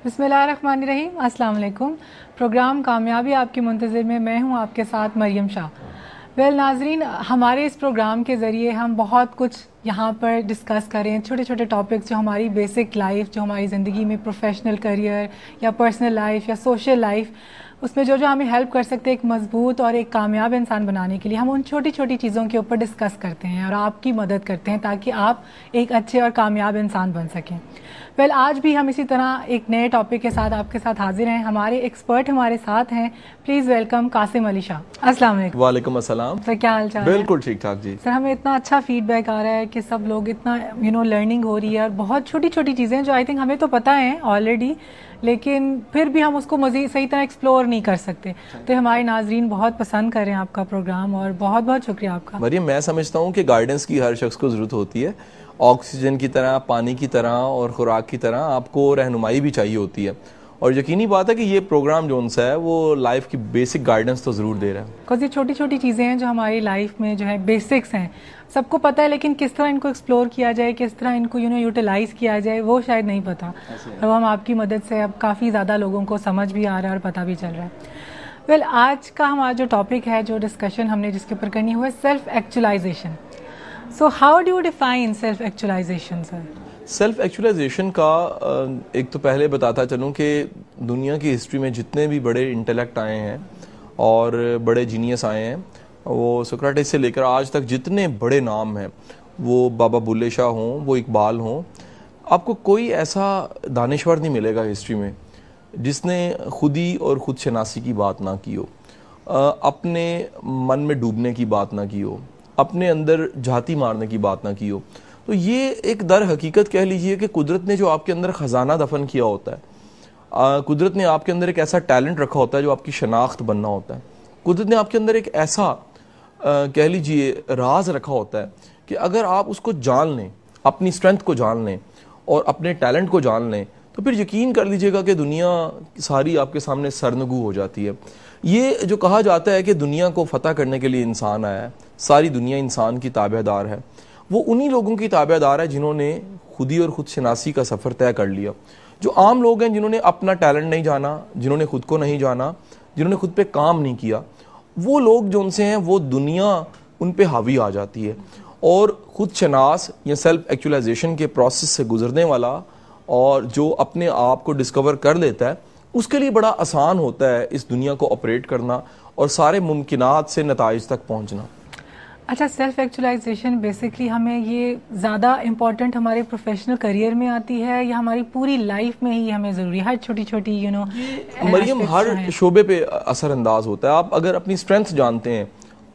बिस्मिल्लाहिर्रहमानिर्रहीम, अस्सलाम वालेकुम। प्रोग्राम कामयाबी आपकी मुंतज़िर में मैं हूँ आपके साथ मरियम शाह। नाजरीन, हमारे इस प्रोग्राम के ज़रिए हम बहुत कुछ यहाँ पर डिस्कस करें, छोटे छोटे टॉपिक्स जो हमारी बेसिक लाइफ, जो हमारी ज़िंदगी में प्रोफेशनल करियर या पर्सनल लाइफ या सोशल लाइफ, उसमें जो जो हमें हेल्प कर सकते हैं एक मज़बूत और एक कामयाब इंसान बनाने के लिए, हम उन छोटी छोटी चीज़ों के ऊपर डिस्कस करते हैं और आपकी मदद करते हैं ताकि आप एक अच्छे और कामयाब इंसान बन सकें। आज भी हम इसी तरह एक नए टॉपिक के साथ आपके साथ हाजिर हैं। हमारे एक्सपर्ट हमारे साथ हैं। Please welcome Qasim Ali Shah. अस्सलाम वालेकुम। वालेकुम अस्सलाम सर, क्या हाल चाल? बिल्कुल ठीक ठाक जी। सर, हमें इतना अच्छा फीडबैक आ रहा है कि सब लोग इतना लर्निंग हो रही है और बहुत छोटी छोटी चीज़ें जो आई थिंक हमें तो पता है ऑलरेडी, लेकिन फिर भी हम उसको मज़ीद सही तरह एक्सप्लोर नहीं कर सकते। तो हमारे नाजरीन बहुत पसंद कर रहे हैं आपका प्रोग्राम और बहुत बहुत शुक्रिया आपका। मरियम, मैं समझता हूँ कि गाइडेंस की हर शख्स को ज़रूरत होती है। ऑक्सीजन की तरह, पानी की तरह और खुराक की तरह आपको रहनुमाई भी चाहिए होती है। और यकीनी बात है कि ये प्रोग्राम जो सा है वो लाइफ की बेसिक गाइडेंस तो ज़रूर दे रहा है। बिकॉज ये छोटी छोटी चीज़ें हैं जो हमारी लाइफ में जो है बेसिक्स हैं, सबको पता है, लेकिन किस तरह इनको एक्सप्लोर किया जाए, किस तरह इनको यूटिलाइज किया जाए, वो शायद नहीं पता। अब हम आपकी मदद से अब काफ़ी ज़्यादा लोगों को समझ भी आ रहा है और पता भी चल रहा है। आज का हमारा जो टॉपिक है, जो डिस्कशन हमने जिसके ऊपर करनी हुआ है, self actualization. So how do you define self actualization sir? Self actualization का एक तो पहले बताता चलूँ कि दुनिया की हिस्ट्री में जितने भी बड़े इंटेलेक्ट आए हैं और बड़े जीनियस आए हैं, वो सोक्रेटिस से लेकर आज तक जितने बड़े नाम हैं, वो बाबा बुल्ले शाह हों, वो इकबाल हों, आपको कोई ऐसा दानिश्वर नहीं मिलेगा हिस्ट्री में जिसने खुदी और खुद शनासी की बात ना की हो, अपने मन में डूबने की बात ना की हो, अपने अंदर झाती मारने की बात ना की हो। तो ये एक दर हकीकत कह लीजिए कि कुदरत ने जो आपके अंदर ख़जाना दफन किया होता है, कुदरत ने आपके अंदर एक ऐसा टैलेंट रखा होता है जो आपकी शनाख्त बनना होता है, कुदरत ने आपके अंदर एक ऐसा कह लीजिए राज रखा होता है कि अगर आप उसको जान लें, अपनी स्ट्रेंथ को जान लें और अपने टैलेंट को जान लें, तो फिर यकीन कर लीजिएगा कि दुनिया सारी आपके सामने सरनगू हो जाती है। ये जो कहा जाता है कि दुनिया को फतह करने के लिए इंसान आया है, सारी दुनिया इंसान की ताबेदार है, वो उन्हीं लोगों की ताबेदार है जिन्होंने खुदी और खुद शनासी का सफ़र तय कर लिया। जो आम लोग हैं, जिन्होंने अपना टैलेंट नहीं जाना, जिन्होंने खुद को नहीं जाना, जिन्होंने खुद पे काम नहीं किया, वो लोग जो उनसे हैं वो दुनिया उन पे हावी आ जाती है। और खुद शनास या सेल्फ एक्चुअलाइजेशन के प्रोसेस से गुजरने वाला और जो अपने आप को डिस्कवर कर लेता है, उसके लिए बड़ा आसान होता है इस दुनिया को ऑपरेट करना और सारे मुमकिनात से नताइज तक पहुंचना। अच्छा, सेल्फ एक्चुअलाइजेशन बेसिकली हमें ये ज़्यादा इम्पोर्टेंट हमारे प्रोफेशनल करियर में आती है या हमारी पूरी लाइफ में ही हमें ज़रूरी है? हर छोटी छोटी मरियम, हर शोबे पे असरअंदाज होता है। आप अगर अपनी स्ट्रेंथ जानते हैं,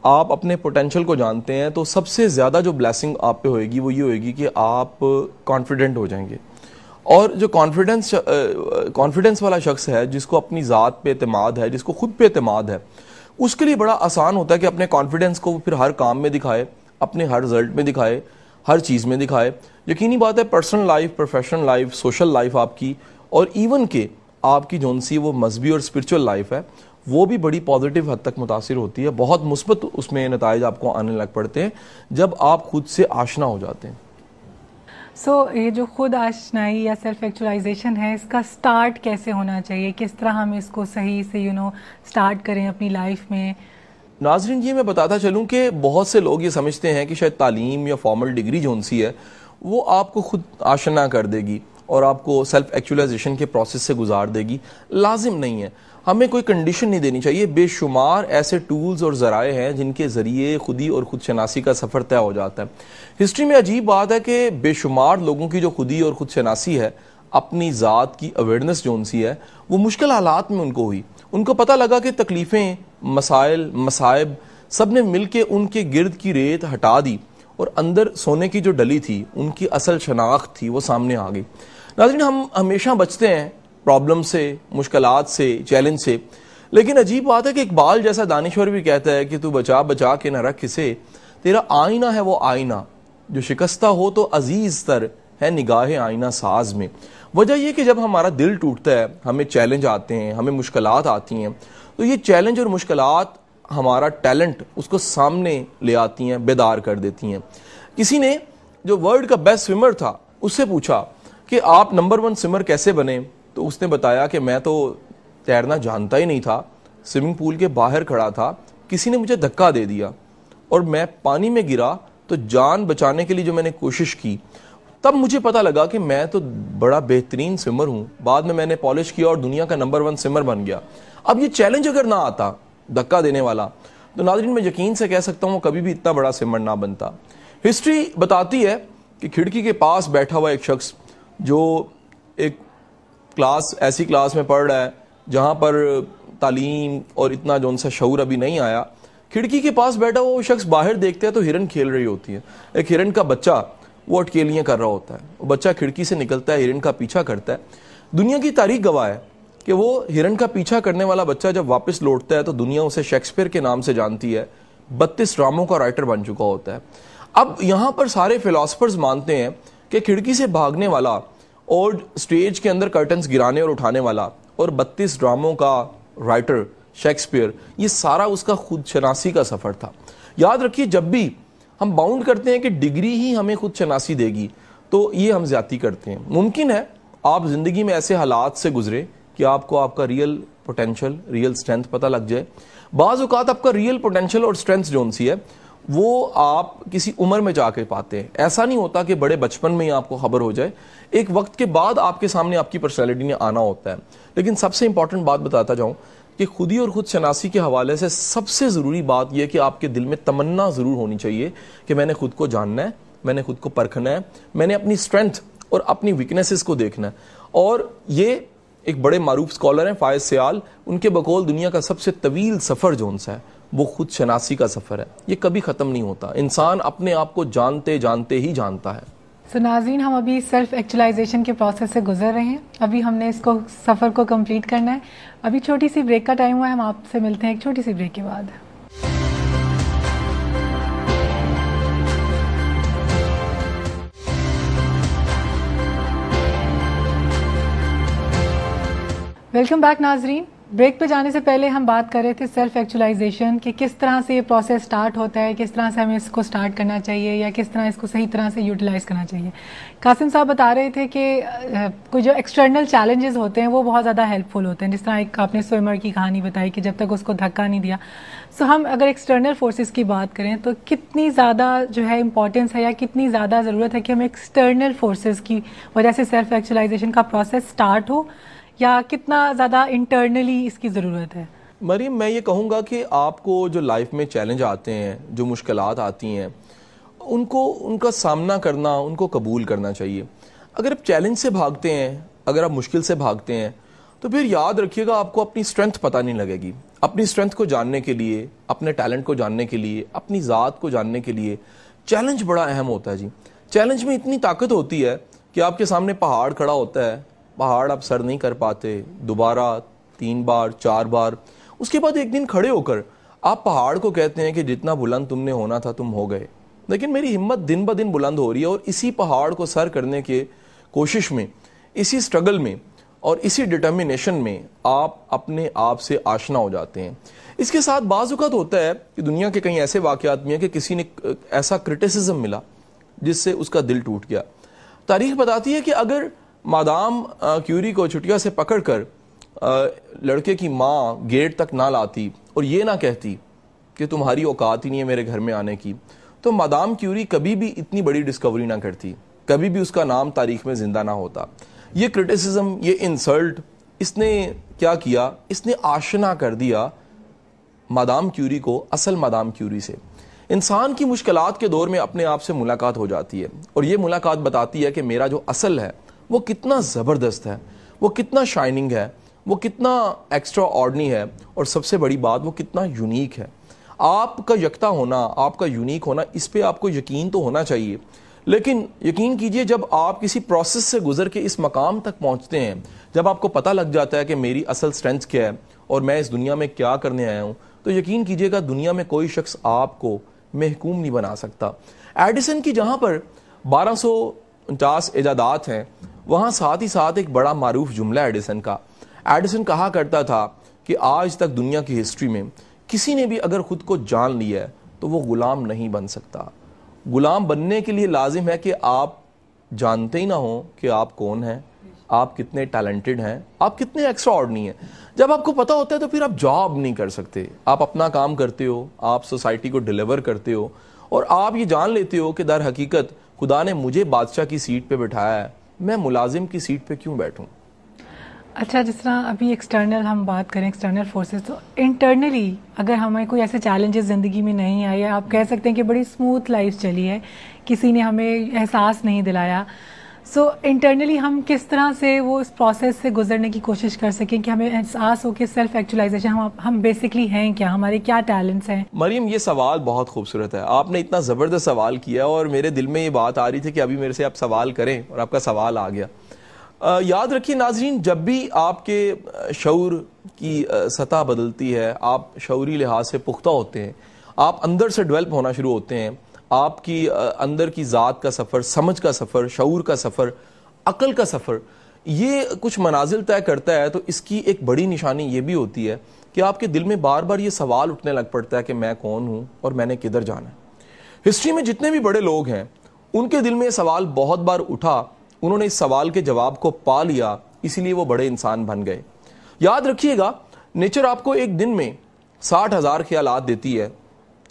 आप अपने पोटेंशियल को जानते हैं, तो सबसे ज़्यादा जो ब्लेसिंग आप पे होएगी वो ये होएगी कि आप कॉन्फिडेंट हो जाएंगे। और जो कॉन्फिडेंस वाला शख्स है, जिसको अपनी ज़ात पे एतमाद है, जिसको खुद पे एतमाद है, उसके लिए बड़ा आसान होता है कि अपने कॉन्फिडेंस को फिर हर काम में दिखाए, अपने हर रिजल्ट में दिखाए, हर चीज़ में दिखाए। यकीनी बात है, personal life, professional life, social life आपकी और इवन के आपकी जोन सी वो मजहबी और स्पिरिचुअल लाइफ है, वो भी बड़ी पॉजिटिव हद तक मुतासिर होती है। बहुत मुस्बत उसमें नताइज आपको आने लग पड़ते हैं जब आप खुद से आशना हो जाते हैं। ये जो खुद आशनाई या सेल्फ एक्चुअलाइजेशन है, इसका स्टार्ट कैसे होना चाहिए? किस तरह हम इसको सही से स्टार्ट करें अपनी लाइफ में? नाजरीन जी, मैं बताता चलूँ कि बहुत से लोग ये समझते हैं कि शायद तालीम या फॉर्मल डिग्री जो सी है वो आपको खुद आशना कर देगी और आपको सेल्फ एक्चुअलाइजेशन के प्रोसेस से गुजार देगी। लाजिम नहीं है, हमें कोई कंडीशन नहीं देनी चाहिए। बेशुमार ऐसे टूल्स और ज़राए हैं जिनके ज़रिए खुदी और खुद शनासी का सफ़र तय हो जाता है। हिस्ट्री में अजीब बात है कि बेशुमार लोगों की जो खुदी और खुद शनासी है, अपनी ज़ात की अवेयरनेस जो सी है, वो मुश्किल हालात में उनको हुई। उनको पता लगा कि तकलीफ़ें, मसाइल, मसाइब सब ने मिल के उनके गिर्द की रेत हटा दी और अंदर सोने की जो डली थी, उनकी असल शनाख्त थी, वो सामने आ गई। नाज़रीन, हम हमेशा बचते हैं प्रॉब्लम से, मुश्किलात से, चैलेंज से, लेकिन अजीब बात है कि इकबाल जैसा दानिश्वर भी कहता है कि तू बचा बचा के न रख किसे, तेरा आईना है वो आईना जो शिकस्ता हो तो अजीज तर है निगाहे आईना साज में। वजह यह कि जब हमारा दिल टूटता है, हमें चैलेंज आते हैं, हमें मुश्किलात आती हैं, तो ये चैलेंज और मुश्किलात हमारा टैलेंट उसको सामने ले आती हैं, बेदार कर देती हैं। किसी ने जो वर्ल्ड का बेस्ट स्विमर था उससे पूछा कि आप नंबर 1 स्विमर कैसे बने? तो उसने बताया कि मैं तो तैरना जानता ही नहीं था, स्विमिंग पूल के बाहर खड़ा था, किसी ने मुझे धक्का दे दिया और मैं पानी में गिरा, तो जान बचाने के लिए जो मैंने कोशिश की, तब मुझे पता लगा कि मैं तो बड़ा बेहतरीन स्विमर हूं। बाद में मैंने पॉलिश किया और दुनिया का नंबर 1 स्विमर बन गया। अब ये चैलेंज अगर ना आता, धक्का देने वाला, तो नाज़रीन मैं यकीन से कह सकता हूं कभी भी इतना बड़ा स्विमर ना बनता। हिस्ट्री बताती है कि खिड़की के पास बैठा हुआ एक शख्स जो एक ऐसी क्लास में पढ़ रहा है जहां पर तालीम और इतना जो उनसा शऊर अभी नहीं आया, खिड़की के पास बैठा हुआ वो शख्स बाहर देखता है तो हिरन खेल रही होती है। एक हिरन का बच्चा वो अटकेलियां कर रहा होता है, वो बच्चा खिड़की से निकलता है, हिरन का पीछा करता है। दुनिया की तारीख गवाह है कि वो हिरन का पीछा करने वाला बच्चा जब वापस लौटता है तो दुनिया उसे शेक्सपियर के नाम से जानती है, 32 ड्रामों का राइटर बन चुका होता है। अब यहां पर सारे फिलोसफर्स मानते हैं कि खिड़की से भागने वाला और स्टेज के अंदर कर्टन्स गिराने और उठाने वाला और 32 ड्रामों का राइटर शेक्सपियर, ये सारा उसका खुद शनासी का सफर था। याद रखिए, जब भी हम बाउंड करते हैं कि डिग्री ही हमें खुद शनासी देगी, तो ये हम ज्यादती करते हैं। मुमकिन है आप जिंदगी में ऐसे हालात से गुजरे कि आपको आपका रियल पोटेंशियल, रियल स्ट्रेंथ पता लग जाए। बाज़ औक़ात आपका रियल पोटेंशियल और स्ट्रेंथ जो सी है वो आप किसी उम्र में जाके पाते हैं। ऐसा नहीं होता कि बड़े बचपन में ही आपको खबर हो जाए, एक वक्त के बाद आपके सामने आपकी पर्सनैलिटी ने आना होता है। लेकिन सबसे इंपॉर्टेंट बात बताता जाऊं कि खुदी और खुद शनासी के हवाले से सबसे ज़रूरी बात यह कि आपके दिल में तमन्ना ज़रूर होनी चाहिए कि मैंने खुद को जानना है, मैंने खुद को परखना है, मैंने अपनी स्ट्रेंथ और अपनी वीकनेसेस को देखना है। और ये एक बड़े मारूफ स्कॉलर हैं फायज सियाल, उनके बकौल दुनिया का सबसे तवील सफ़र जो उनसा है वो खुद शनासी का सफ़र है। ये कभी ख़त्म नहीं होता, इंसान अपने आप को जानते जानते ही जानता है। सो नाज़रीन, हम अभी सेल्फ एक्चुअलाइजेशन के प्रोसेस से गुजर रहे हैं। अभी हमने इसको सफ़र को कंप्लीट करना है। अभी छोटी सी ब्रेक का टाइम हुआ है, हम आपसे मिलते हैं एक छोटी सी ब्रेक के बाद। वेलकम बैक नाजरीन। ब्रेक पे जाने से पहले हम बात कर रहे थे सेल्फ एक्चुअलाइजेशन कि किस तरह से ये प्रोसेस स्टार्ट होता है, किस तरह से हमें इसको स्टार्ट करना चाहिए या किस तरह इसको सही तरह से यूटिलाइज करना चाहिए। कासिम साहब बता रहे थे कि कोई जो एक्सटर्नल चैलेंजेस होते हैं वो बहुत ज़्यादा हेल्पफुल होते हैं। जिस तरह एक आपने स्विमर की कहानी बताई कि जब तक उसको धक्का नहीं दिया। सो हम अगर एक्सटर्नल फोर्सेस की बात करें तो कितनी ज़्यादा जो है इंपॉर्टेंस है या कितनी ज़्यादा ज़रूरत है कि हम एक्सटर्नल फोर्सेस की वजह से सेल्फ एक्चुअलाइजेशन का प्रोसेस स्टार्ट हो, या कितना ज़्यादा इंटरनली इसकी ज़रूरत है? मरीम, मैं ये कहूँगा कि आपको जो लाइफ में चैलेंज आते हैं, जो मुश्किलात आती हैं, उनका सामना करना, उनको कबूल करना चाहिए। अगर आप चैलेंज से भागते हैं, अगर आप मुश्किल से भागते हैं, तो फिर याद रखिएगा आपको अपनी स्ट्रेंथ पता नहीं लगेगी। अपनी स्ट्रेंथ को जानने के लिए, अपने टैलेंट को जानने के लिए, अपनी ज़ात को जानने के लिए चैलेंज बड़ा अहम होता है जी। चैलेंज में इतनी ताकत होती है कि आपके सामने पहाड़ खड़ा होता है, पहाड़ आप सर नहीं कर पाते, दोबारा 3 बार 4 बार, उसके बाद एक दिन खड़े होकर आप पहाड़ को कहते हैं कि जितना बुलंद तुमने होना था तुम हो गए। लेकिन मेरी हिम्मत दिन ब दिन बुलंद हो रही है और इसी पहाड़ को सर करने के कोशिश में, इसी स्ट्रगल में और इसी डिटर्मिनेशन में आप अपने आप से आशना हो जाते हैं। इसके साथ बाज़ औक़ात होता है कि दुनिया के कई ऐसे वाक़यात में है कि किसी ने ऐसा क्रिटिसिज्म मिला जिससे उसका दिल टूट गया। तारीख बताती है कि अगर मादाम क्यूरी को चुटिया से पकड़कर लड़के की माँ गेट तक ना लाती और ये ना कहती कि तुम्हारी औकात ही नहीं है मेरे घर में आने की, तो मादाम क्यूरी कभी भी इतनी बड़ी डिस्कवरी ना करती, कभी भी उसका नाम तारीख में जिंदा ना होता। ये क्रिटिसिज्म, ये इंसल्ट, इसने क्या किया, इसने आशना कर दिया मादाम क्यूरी को असल मादाम क्यूरी से। इंसान की मुश्किलात के दौर में अपने आप से मुलाकात हो जाती है और ये मुलाकात बताती है कि मेरा जो असल है वो कितना ज़बरदस्त है, वो कितना शाइनिंग है, वो कितना एक्स्ट्रा ऑर्डिनरी है और सबसे बड़ी बात वो कितना यूनिक है। आपका यकता होना, आपका यूनिक होना, इस पे आपको यकीन तो होना चाहिए। लेकिन यकीन कीजिए, जब आप किसी प्रोसेस से गुजर के इस मकाम तक पहुंचते हैं, जब आपको पता लग जाता है कि मेरी असल स्ट्रेंथ क्या है और मैं इस दुनिया में क्या करने आया हूं, तो यकीन कीजिएगा दुनिया में कोई शख्स आपको महकूम नहीं बना सकता। एडिसन की जहां पर 1249 इजादात हैं, वहां साथ ही साथ एक बड़ा मारूफ जुमला एडिसन का। एडिसन कहा करता था कि आज तक दुनिया की हिस्ट्री में किसी ने भी अगर खुद को जान लिया है तो वो गुलाम नहीं बन सकता। गुलाम बनने के लिए लाजिम है कि आप जानते ही ना हो कि आप कौन हैं, आप कितने टैलेंटेड हैं, आप कितने एक्स्ट्रा ऑर्डिनरी हैं। जब आपको पता होता है तो फिर आप जॉब नहीं कर सकते, आप अपना काम करते हो, आप सोसाइटी को डिलीवर करते हो, और आप ये जान लेते हो कि दर हकीकत खुदा ने मुझे बादशाह की सीट पे बिठाया है, मैं मुलाजिम की सीट पे क्यों बैठूं। अच्छा, जिस तरह अभी एक्सटर्नल हम बात करें, एक्सटर्नल फोर्सेस, तो इंटरनली अगर हमें कोई ऐसे चैलेंजेस ज़िंदगी में नहीं आए, आप कह सकते हैं कि बड़ी स्मूथ लाइफ चली है, किसी ने हमें एहसास नहीं दिलाया, सो इंटरनली हम किस तरह से वो इस प्रोसेस से गुजरने की कोशिश कर सकें कि हमें एहसास हो कि सेल्फ एक्चुअलाइजेशन हम बेसिकली हैं क्या, हमारे क्या टैलेंट्स हैं। मरियम, ये सवाल बहुत खूबसूरत है, आपने इतना ज़बरदस्त सवाल किया और मेरे दिल में ये बात आ रही थी कि अभी मेरे से आप सवाल करें और आपका सवाल आ गया। याद रखिए नाजरीन, जब भी आपके शऊर की सतह बदलती है, आप शऊरी लिहाज से पुख्ता होते हैं, आप अंदर से डेवलप होना शुरू होते हैं, आपकी अंदर की ज़ात का सफ़र, समझ का सफ़र, शऊर का सफ़र, अक़ल का सफ़र, ये कुछ मनाजिल तय करता है, तो इसकी एक बड़ी निशानी ये भी होती है कि आपके दिल में बार बार ये सवाल उठने लग पड़ता है कि मैं कौन हूँ और मैंने किधर जाना है। हिस्ट्री में जितने भी बड़े लोग हैं उनके दिल में ये सवाल बहुत बार उठा, उन्होंने इस सवाल के जवाब को पा लिया, इसीलिए वो बड़े इंसान बन गए। याद रखिएगा, नेचर आपको एक दिन में 60,000 ख्यालात देती है,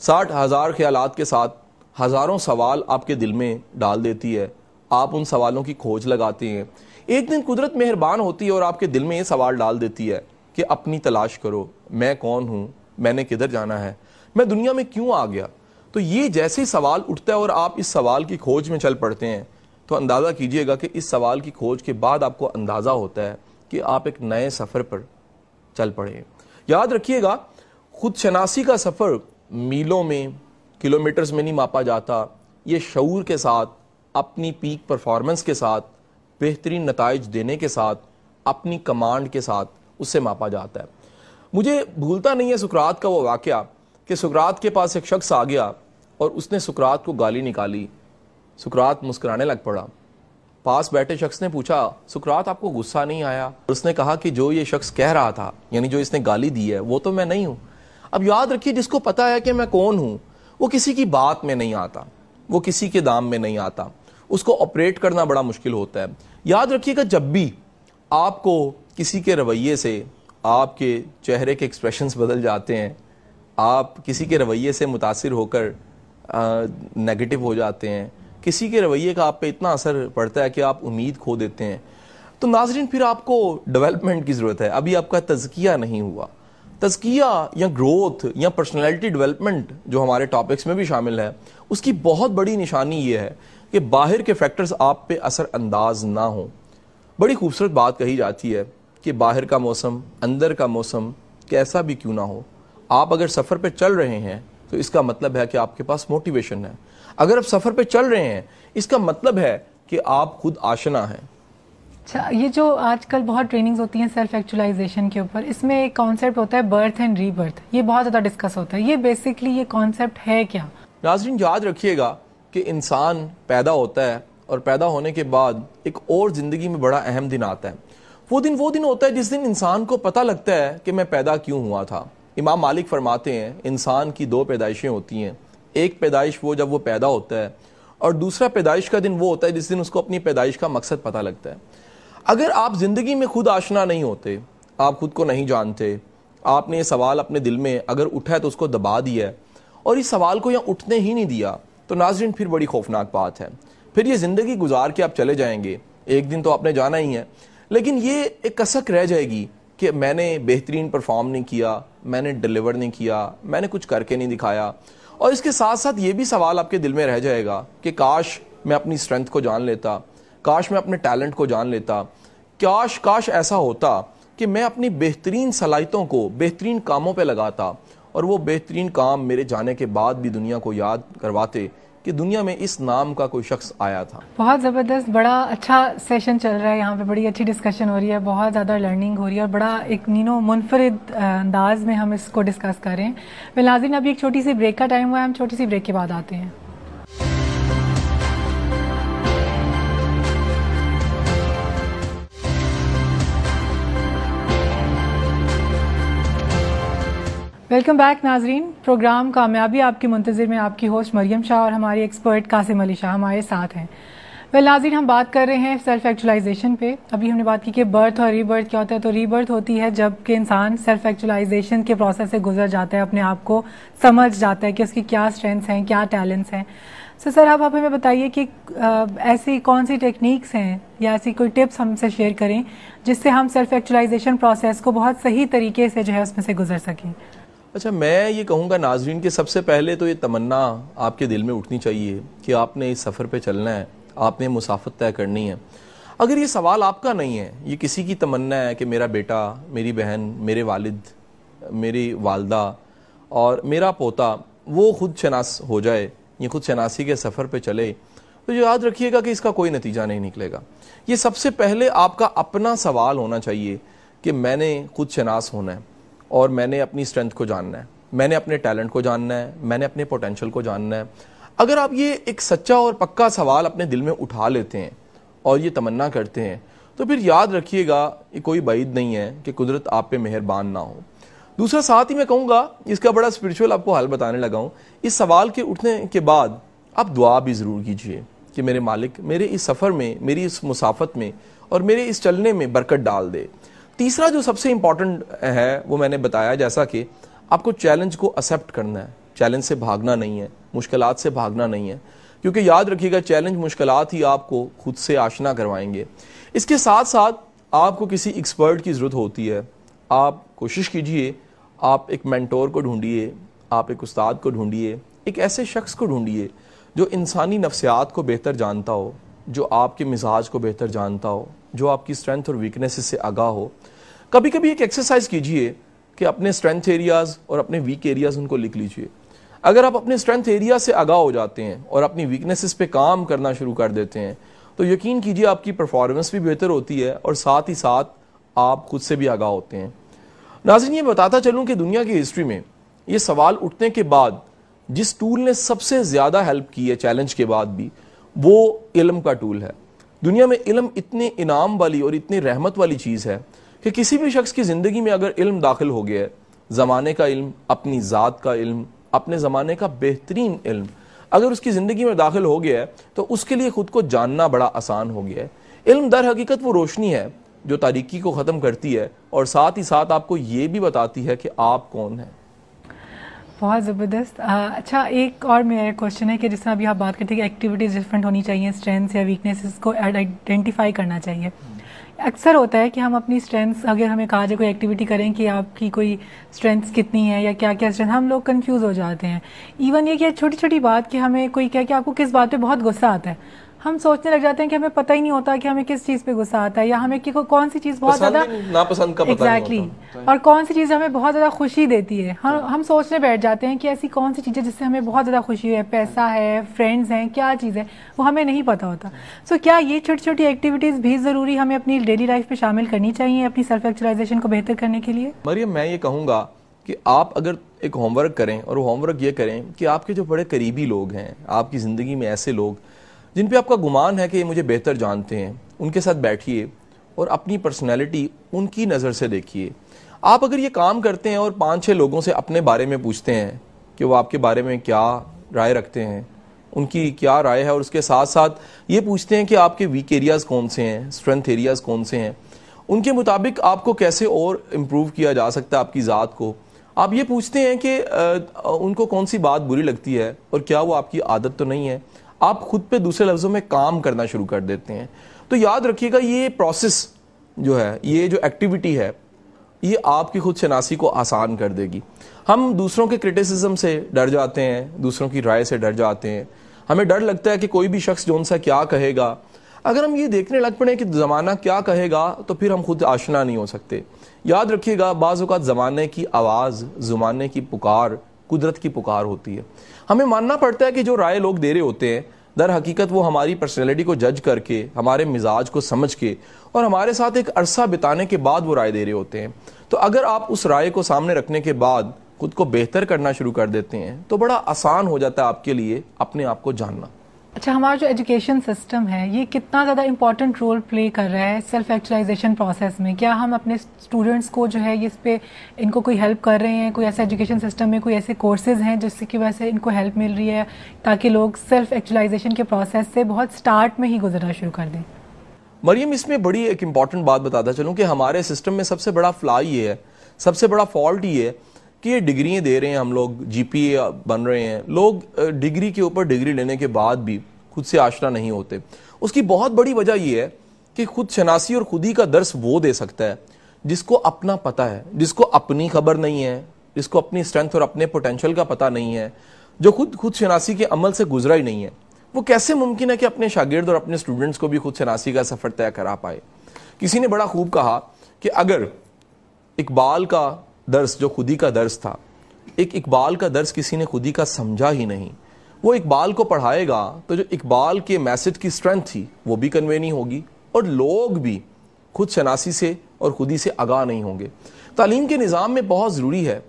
60,000 ख्यालात के साथ हज़ारों सवाल आपके दिल में डाल देती है, आप उन सवालों की खोज लगाते हैं। एक दिन कुदरत मेहरबान होती है और आपके दिल में ये सवाल डाल देती है कि अपनी तलाश करो, मैं कौन हूँ, मैंने किधर जाना है, मैं दुनिया में क्यों आ गया। तो ये जैसे ही सवाल उठता है और आप इस सवाल की खोज में चल पड़ते हैं, तो अंदाज़ा कीजिएगा कि इस सवाल की खोज के बाद आपको अंदाज़ा होता है कि आप एक नए सफ़र पर चल पड़े। याद रखिएगा, खुद शनासी का सफ़र मीलों में, किलोमीटर्स में नहीं मापा जाता, ये शऊर के साथ, अपनी पीक परफॉर्मेंस के साथ, बेहतरीन नताइज देने के साथ, अपनी कमांड के साथ उससे मापा जाता है। मुझे भूलता नहीं है सुकरात का वो वाक़या कि सुकरात के पास एक शख्स आ गया और उसने सुकरात को गाली निकाली। सुकरात मुस्कुराने लग पड़ा। पास बैठे शख्स ने पूछा, सुकरात आपको गुस्सा नहीं आया? उसने कहा कि जो ये शख्स कह रहा था, यानी जो इसने गाली दी है, वो तो मैं नहीं हूं। अब याद रखिए, जिसको पता है कि मैं कौन हूं, वो किसी की बात में नहीं आता, वो किसी के दाम में नहीं आता, उसको ऑपरेट करना बड़ा मुश्किल होता है। याद रखिएगा, जब भी आपको किसी के रवैये से आपके चेहरे के एक्सप्रेशंस बदल जाते हैं, आप किसी के रवैये से मुतासिर होकर नेगेटिव हो जाते हैं, किसी के रवैये का आप पे इतना असर पड़ता है कि आप उम्मीद खो देते हैं, तो नाज़रीन फिर आपको डेवलपमेंट की ज़रूरत है। अभी आपका तज़किया नहीं हुआ। तज़किया या ग्रोथ या पर्सनैलिटी डेवलपमेंट जो हमारे टॉपिक्स में भी शामिल है, उसकी बहुत बड़ी निशानी ये है कि बाहर के फैक्टर्स आप पे असर अंदाज ना हो। बड़ी खूबसूरत बात कही जाती है कि बाहर का मौसम, अंदर का मौसम कैसा भी क्यों ना हो, आप अगर सफ़र पे चल रहे हैं तो इसका मतलब है कि आपके पास मोटिवेशन है। अगर आप सफ़र पे चल रहे हैं, इसका मतलब है कि आप खुद आशना हैं। अच्छा, ये जो आजकल बहुत ट्रेनिंग्स होती हैं सेल्फ एक्चुअलाइजेशन के ऊपर, इसमें एक कॉन्सेप्ट होता है बर्थ एंड रीबर्थ, ये बहुत ज़्यादा डिस्कस होता है। ये बेसिकली ये कॉन्सेप्ट है क्या? नाज़रीन, याद रखिएगा कि इंसान पैदा होता है और पैदा होने के बाद एक और ज़िंदगी में बड़ा अहम दिन आता है। वो दिन होता है जिस दिन इंसान को पता लगता है कि मैं पैदा क्यों हुआ था। इमाम मालिक फरमाते हैं, इंसान की दो पैदाइशें होती हैं। एक पैदाइश वो जब वो पैदा होता है, और दूसरा पैदाइश का दिन वो होता है जिस दिन उसको अपनी पैदाइश का मकसद पता लगता है। अगर आप ज़िंदगी में खुद आशना नहीं होते, आप खुद को नहीं जानते, आपने ये सवाल अपने दिल में अगर उठा है तो उसको दबा दिया है और इस सवाल को यहाँ उठने ही नहीं दिया, तो नाज़रीन फिर बड़ी खौफनाक बात है। फिर ये ज़िंदगी गुजार के आप चले जाएंगे, एक दिन तो आपने जाना ही है, लेकिन ये एक कसक रह जाएगी कि मैंने बेहतरीन परफॉर्म नहीं किया, मैंने डिलीवर नहीं किया, मैंने कुछ करके नहीं दिखाया। और इसके साथ साथ ये भी सवाल आपके दिल में रह जाएगा कि काश मैं अपनी स्ट्रेंथ को जान लेता, काश मैं अपने टैलेंट को जान लेता, काश ऐसा होता कि मैं अपनी बेहतरीन सलाहियतों को बेहतरीन कामों पे लगाता और वो बेहतरीन काम मेरे जाने के बाद भी दुनिया को याद करवाते कि दुनिया में इस नाम का कोई शख्स आया था। बहुत ज़बरदस्त, बड़ा अच्छा सेशन चल रहा है यहाँ पे, बड़ी अच्छी डिस्कशन हो रही है, बहुत ज़्यादा लर्निंग हो रही है और बड़ा एक मुनफरिद अंदाज में हम इसको डिस्कस कर रहे हैं। फिर नाज़रीन, अभी एक छोटी सी ब्रेक का टाइम हुआ है, हम छोटी सी ब्रेक के बाद आते हैं। वेलकम बैक नाजरीन। प्रोग्राम कामयाबी आपकी मुंतज़िर में आपकी होस्ट मरियम शाह और हमारी एक्सपर्ट कासिम अली शाह हमारे साथ हैं। वेल नाज़रीन, हम बात कर रहे हैं सेल्फ एक्चुअलाइजेशन पे। अभी हमने बात की कि बर्थ और रीबर्थ क्या होता है। तो रीबर्थ होती है जब कि इंसान सेल्फ एक्चुअलाइजेशन के प्रोसेस से गुजर जाता है, अपने आप को समझ जाता है कि उसकी क्या स्ट्रेंथ्स हैं, क्या टैलेंट्स हैं। सर अब आप हमें बताइए कि ऐसी कौन सी टेक्निक्स हैं या ऐसी कोई टिप्स हमसे शेयर करें जिससे हम सेल्फ एक्चुअलाइजेशन प्रोसेस को बहुत सही तरीके से जो है उसमें से गुजर सकें। अच्छा, मैं ये कहूँगा नाजरीन कि सबसे पहले तो ये तमन्ना आपके दिल में उठनी चाहिए कि आपने इस सफ़र पे चलना है, आपने मुसाफत तय करनी है। अगर ये सवाल आपका नहीं है, ये किसी की तमन्ना है कि मेरा बेटा, मेरी बहन, मेरे वालिद, मेरी वालदा और मेरा पोता वो खुद शनास हो जाए, ये खुद शनासी के सफ़र पे चले, तो याद रखिएगा कि इसका कोई नतीजा नहीं निकलेगा। ये सबसे पहले आपका अपना सवाल होना चाहिए कि मैंने खुद शनास होना है और मैंने अपनी स्ट्रेंथ को जानना है, मैंने अपने टैलेंट को जानना है, मैंने अपने पोटेंशियल को जानना है। अगर आप ये एक सच्चा और पक्का सवाल अपने दिल में उठा लेते हैं और ये तमन्ना करते हैं, तो फिर याद रखिएगा ये कोई बाइद नहीं है कि कुदरत आप पे मेहरबान ना हो। दूसरा, साथ ही मैं कहूँगा, इसका बड़ा स्पिरिचुअल आपको हल बताने लगा हूँ। इस सवाल के उठने के बाद आप दुआ भी ज़रूर कीजिए कि मेरे मालिक मेरे इस सफ़र में, मेरी इस मुसाफत में और मेरे इस चलने में बरकत डाल दे। तीसरा जो सबसे इम्पॉर्टेंट है वो मैंने बताया, जैसा कि आपको चैलेंज को एक्सेप्ट करना है, चैलेंज से भागना नहीं है, मुश्किलात से भागना नहीं है, क्योंकि याद रखिएगा चैलेंज, मुश्किलात ही आपको खुद से आशना करवाएंगे। इसके साथ साथ आपको किसी एक्सपर्ट की ज़रूरत होती है। आप कोशिश कीजिए, आप एक मेंटोर को ढूंढिए, आप एक उस्ताद को ढूंढिए, एक ऐसे शख्स को ढूंढिए जो इंसानी नफ्सियात को बेहतर जानता हो, जो आपके मिजाज को बेहतर जानता हो, जो आपकी स्ट्रेंथ और वीकनेसेस से आगाह हो। कभी कभी एक एक्सरसाइज कीजिए कि अपने स्ट्रेंथ एरियाज़ और अपने वीक एरियाज़ उनको लिख लीजिए। अगर आप अपने स्ट्रेंथ एरिया से आगाह हो जाते हैं और अपनी वीकनेसेस पे काम करना शुरू कर देते हैं, तो यकीन कीजिए आपकी परफॉर्मेंस भी बेहतर होती है और साथ ही साथ आप खुद से भी आगाह होते हैं। नाज़रीन, ये बताता चलूँ कि दुनिया की हिस्ट्री में ये सवाल उठने के बाद जिस टूल ने सबसे ज़्यादा हेल्प की है चैलेंज के बाद भी, वो इल्म का टूल है। दुनिया में इल्म इतने इनाम वाली और इतनी रहमत वाली चीज़ है कि किसी भी शख्स की ज़िंदगी में अगर इल्म दाखिल हो गया है, ज़माने का इल्म, अपनी ज़ात का इल्म, अपने ज़माने का बेहतरीन इल्म अगर उसकी ज़िंदगी में दाखिल हो गया है, तो उसके लिए खुद को जानना बड़ा आसान हो गया है। इल्म दर हकीकत वो रोशनी है जो तारीकी को ख़त्म करती है और साथ ही साथ आपको ये भी बताती है कि आप कौन हैं। बहुत ज़बरदस्त। अच्छा, एक और मेरा क्वेश्चन है कि जिस तरह अभी आप बात करते हैं कि एक्टिविटीज़ डिफरेंट होनी चाहिए, स्ट्रेंथ्स या वीकनेसेस को आइडेंटिफाई करना चाहिए। अक्सर होता है कि हम अपनी स्ट्रेंथ्स, अगर हमें कहा जाए कोई एक्टिविटी करें कि आपकी कोई स्ट्रेंथ्स कितनी है या क्या क्या स्ट्रेंथ, हम लोग कंफ्यूज हो जाते हैं। इवन ये कि छोटी छोटी बात कि हमें कोई कहे कि आपको किस बात पे बहुत गुस्सा आता है, हम सोचने लग जाते हैं कि हमें पता ही नहीं होता कि हमें किस चीज़ पे गुस्सा आता है या हमें कि कौन सी चीज़ बहुत ज़्यादा नापसंद का पता नहीं होता और कौन सी चीज़ हमें बहुत ज़्यादा खुशी देती है। हम सोचने बैठ जाते हैं कि ऐसी कौन सी चीज़ें जिससे हमें बहुत ज़्यादा खुशी है, पैसा है, फ्रेंड्स हैं, क्या चीज़ है, वो हमें नहीं पता होता। सो क्या ये छोटी छोटी एक्टिविटीज़ भी ज़रूरी हमें अपनी डेली लाइफ में शामिल करनी चाहिए अपनी सेल्फ एक्चुअलाइजेशन को बेहतर करने के लिए? मरियम, मैं ये कहूँगा कि आप अगर एक होमवर्क करें और वो होमवर्क ये करें कि आपके जो बड़े करीबी लोग हैं, आपकी ज़िंदगी में ऐसे लोग जिन पे आपका गुमान है कि ये मुझे बेहतर जानते हैं, उनके साथ बैठिए और अपनी पर्सनैलिटी उनकी नज़र से देखिए। आप अगर ये काम करते हैं और 5-6 लोगों से अपने बारे में पूछते हैं कि वो आपके बारे में क्या राय रखते हैं, उनकी क्या राय है, और उसके साथ साथ ये पूछते हैं कि आपके वीक एरियाज़ कौन से हैं, स्ट्रेंथ एरियाज़ कौन से हैं, उनके मुताबिक आपको कैसे और इम्प्रूव किया जा सकता है आपकी ज़ात को। आप ये पूछते हैं कि उनको कौन सी बात बुरी लगती है और क्या वो आपकी आदत तो नहीं है। आप खुद पे दूसरे लफ्ज़ों में काम करना शुरू कर देते हैं। तो याद रखिएगा, ये प्रोसेस जो है, ये जो एक्टिविटी है, ये आपकी खुद शनासी को आसान कर देगी। हम दूसरों के क्रिटिसिज्म से डर जाते हैं, दूसरों की राय से डर जाते हैं, हमें डर लगता है कि कोई भी शख्स जो सा क्या कहेगा। अगर हम ये देखने लग पड़े कि ज़माना क्या कहेगा, तो फिर हम खुद आशना नहीं हो सकते। याद रखिएगा, बाज़ औक़ात ज़माने की आवाज़, ज़माने की पुकार कुदरत की पुकार होती है। हमें मानना पड़ता है कि जो राय लोग दे रहे होते हैं, दर हकीकत वो हमारी पर्सनैलिटी को जज करके, हमारे मिजाज को समझ के और हमारे साथ एक अरसा बिताने के बाद वो राय दे रहे होते हैं। तो अगर आप उस राय को सामने रखने के बाद खुद को बेहतर करना शुरू कर देते हैं, तो बड़ा आसान हो जाता है आपके लिए अपने आप को जानना। अच्छा, हमारा जो एजुकेशन सिस्टम है ये कितना ज़्यादा इम्पोर्टेंट रोल प्ले कर रहा है सेल्फ एक्चुअलाइजेशन प्रोसेस में? क्या हम अपने स्टूडेंट्स को जो है इस पे इनको कोई हेल्प कर रहे हैं? कोई ऐसा एजुकेशन सिस्टम में कोई ऐसे कोर्सेज हैं जिससे की वजह से इनको हेल्प मिल रही है ताकि लोग सेल्फ एक्चुअलाइजेशन के प्रोसेस से बहुत स्टार्ट में ही गुजरना शुरू कर दें? मरियम, इसमें बड़ी एक इंपॉर्टेंट बात बताता चलूँ कि हमारे सिस्टम में सबसे बड़ा फ्ला ये है, सबसे बड़ा फॉल्ट ये है कि ये डिग्रियाँ दे रहे हैं, हम लोग जीपीए बन रहे हैं, लोग डिग्री के ऊपर डिग्री लेने के बाद भी खुद से आशना नहीं होते। उसकी बहुत बड़ी वजह यह है कि खुद शनासी और खुदी का दर्स वो दे सकता है जिसको अपना पता है, जिसको अपनी खबर नहीं है, जिसको अपनी स्ट्रेंथ और अपने पोटेंशियल का पता नहीं है, जो खुद शनासी के अमल से गुजरा ही नहीं है। वो कैसे मुमकिन है कि अपने शागिर्द और अपने स्टूडेंट्स को भी खुद शनासी का सफर तय करा पाए? किसी ने बड़ा खूब कहा कि अगर इकबाल का दर्स जो खुदी का दर्स था, एक इकबाल का दर्स किसी ने खुदी का समझा ही नहीं, वो इकबाल को पढ़ाएगा तो जो इकबाल के मैसेज की स्ट्रेंथ थी वो भी कन्वे नहीं होगी और लोग भी खुद शनासी से और खुदी से आगाह नहीं होंगे। तालीम के निज़ाम में बहुत ज़रूरी है